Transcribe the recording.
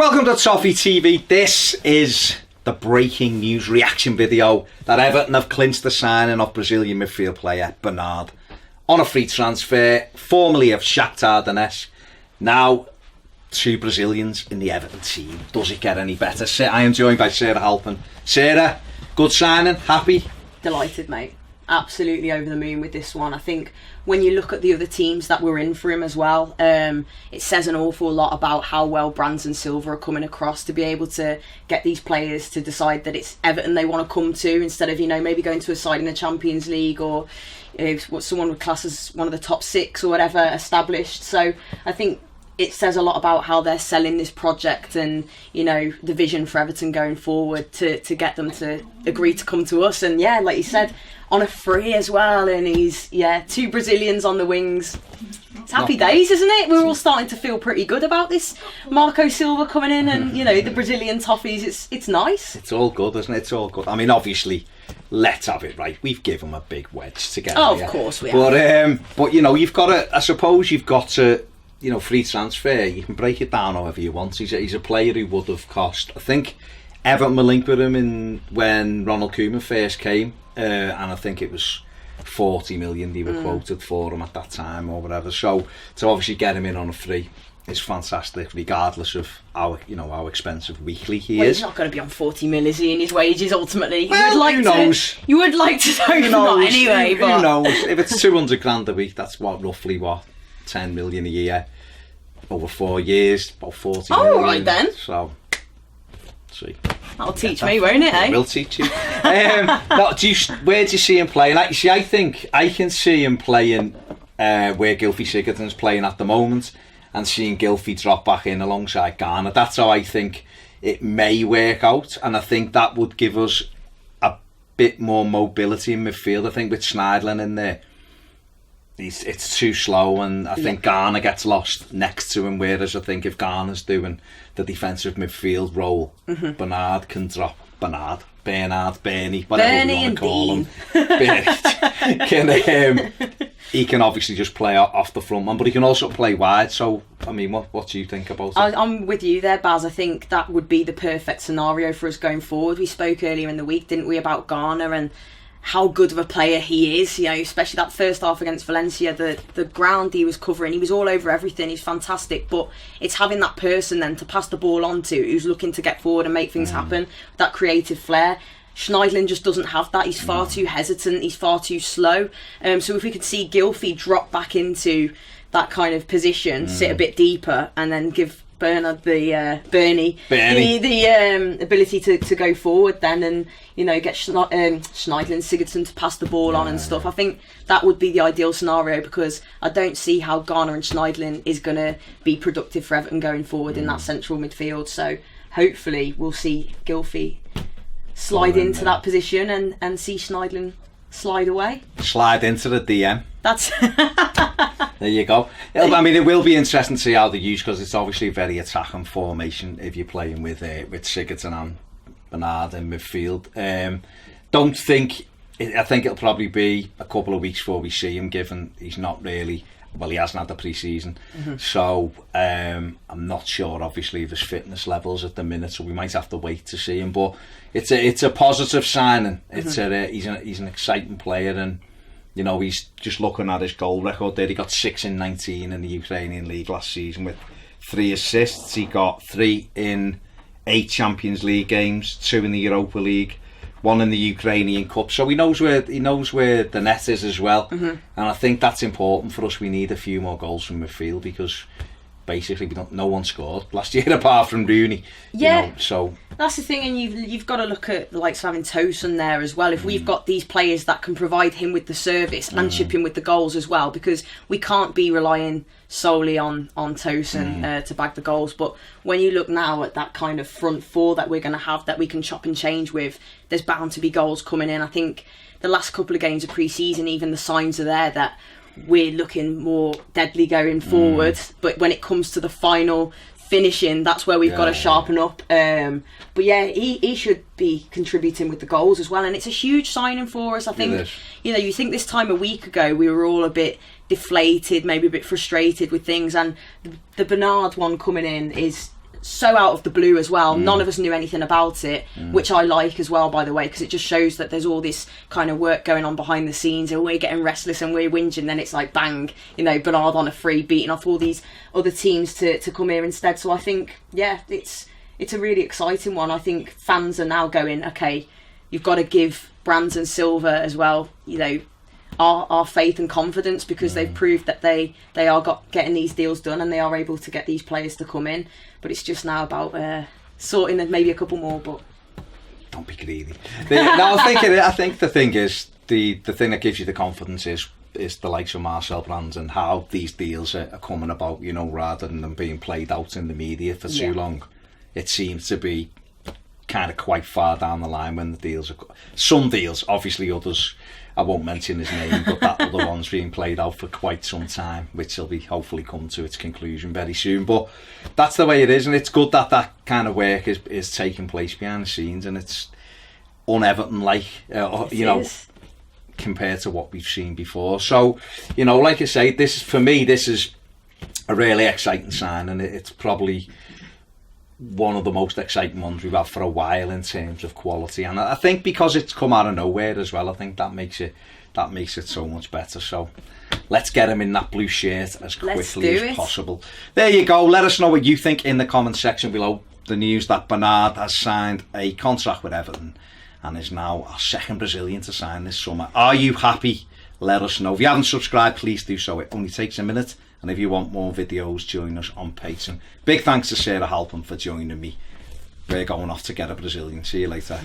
Welcome to Toffee TV. This is the breaking news reaction video that Everton have clinched the signing of Brazilian midfield player Bernard on a free transfer, formerly of Shakhtar Donetsk. Now, two Brazilians in the Everton team. Does it get any better? I am joined by Sarah Halpin. Sarah, good signing? Happy? Delighted, mate. Absolutely over the moon with this one. I think when you look at the other teams that were in for him as well, it says an awful lot about how well Brands and Silva are coming across to be able to get these players to decide that it's Everton they want to come to instead of, maybe going to a side in the Champions League or what someone would class as one of the top six or whatever established. So I think it says a lot about how they're selling this project and, the vision for Everton going forward to get them to agree to come to us. And yeah, like you said, on a free as well. And he's, two Brazilians on the wings. It's happy days, isn't it? We're all starting to feel pretty good about this Marco Silva coming in and, the Brazilian Toffees. It's nice. It's all good, isn't it? It's all good. I mean, obviously, let's have it right. We've given him a big wedge together. Oh, of course we have. But you've got to, I suppose you've got to, free transfer, you can break it down however you want. He's a player who would have cost, I think, Everton were linked with him when Ronald Koeman first came, and I think it was 40 million they were quoted for him at that time or whatever. So to obviously get him in on a free is fantastic, regardless of how expensive weekly he is. He's not going to be on 40 mil, is he, in his wages ultimately? Well, who knows? You would like to know that anyway. Who knows? If it's 200 grand a week, that's roughly 10 million a year over 4 years, about 40 million. All right then. So, see. That'll teach me, won't it? It will teach you. Where do you see him playing? Actually, I think I can see him playing where Gylfi Sigurdsson's playing at the moment, and seeing Gylfi drop back in alongside Garner. That's how I think it may work out, and I think that would give us a bit more mobility in midfield. I think with Schneiderlin in there, it's too slow, and I think Garner gets lost next to him, whereas I think if Garner's doing the defensive midfield role, Bernard can drop Bernie, whatever you want to call him. He can obviously just play off the front man, but he can also play wide. So, I mean, what do you think about it? I'm with you there, Baz. I think that would be the perfect scenario for us going forward. We spoke earlier in the week, didn't we, about Garner and how good of a player he is, especially that first half against Valencia, the ground he was covering, he was all over everything, he's fantastic, but it's having that person then to pass the ball on to who's looking to get forward and make things happen, that creative flair. Schneiderlin just doesn't have that. He's far too hesitant, he's far too slow. So if we could see Gylfi drop back into that kind of position, sit a bit deeper, and then give Bernard the ability to go forward then, and get Schneiderlin Sigurdsson to pass the ball on and stuff. I think that would be the ideal scenario, because I don't see how Garner and Schneiderlin is going to be productive for Everton going forward in that central midfield. So hopefully we'll see Gylfi slide into that position and see Schneiderlin slide away. Slide into the DM. That's there you go. I mean, it will be interesting to see how they use, because it's obviously a very attacking formation if you're playing with Sigurdsson and Bernard in midfield. I think it'll probably be a couple of weeks before we see him, given he's not really, he hasn't had the pre-season. So I'm not sure obviously of his fitness levels at the minute, so we might have to wait to see him, but it's a positive signing. He's an exciting player, and he's just looking at his goal record there. He got 6 in 19 in the Ukrainian League last season with 3 assists. He got 3 in 8 Champions League games, 2 in the Europa League, 1 in the Ukrainian Cup. So he knows where the net is as well. And I think that's important for us. We need a few more goals from midfield, because basically no one scored last year apart from Rooney. So that's the thing, and you've got to look at the likes of having Tosun there as well. If we've got these players that can provide him with the service and chip him with the goals as well, because we can't be relying solely on Tosun to bag the goals. But when you look now at that kind of front four that we're going to have, that we can chop and change with, there's bound to be goals coming in. I think the last couple of games of pre-season, even the signs are there that we're looking more deadly going forward, but when it comes to the final finishing, that's where we've got to sharpen up. But he should be contributing with the goals as well, and it's a huge signing for us. I think you think this time a week ago we were all a bit deflated, maybe a bit frustrated with things, and the Bernard one coming in is so out of the blue as well. None of us knew anything about it, which I like as well, by the way, because it just shows that there's all this kind of work going on behind the scenes, and we're getting restless and we're whinging, then it's like bang, you know, Bernard on a free, beating off all these other teams to come here instead. So I think, yeah, it's a really exciting one. I think fans are now going, okay, you've got to give Brands Silva as well, you know, our faith and confidence, because they've proved that they are getting these deals done and they are able to get these players to come in. But it's just now about sorting and maybe a couple more. But don't be greedy. I think the thing is, the thing that gives you the confidence is the likes of Marcel Brands and how these deals are coming about, you know, rather than them being played out in the media for too long. It seems to be kind of quite far down the line when the deals are... Some deals, obviously others, I won't mention his name, but that other one's being played out for quite some time, which will be hopefully come to its conclusion very soon. But that's the way it is, and it's good that that kind of work is taking place behind the scenes, and it's un-Everton-like, you know, compared to what we've seen before. So, you know, like I say, for me, this is a really exciting sign, and it's probably one of the most exciting ones we've had for a while in terms of quality, and I think because it's come out of nowhere as well, I think that makes it so much better. So let's get him in that blue shirt as quickly as possible. There you go. Let us know what you think in the comment section below. The news that Bernard has signed a contract with Everton and is now our second Brazilian to sign this summer. Are you happy? Let us know. If you haven't subscribed, please do so. It only takes a minute. And if you want more videos, join us on Patreon. Big thanks to Sarah Halpin for joining me. We're going off to get a Brazilian. See you later.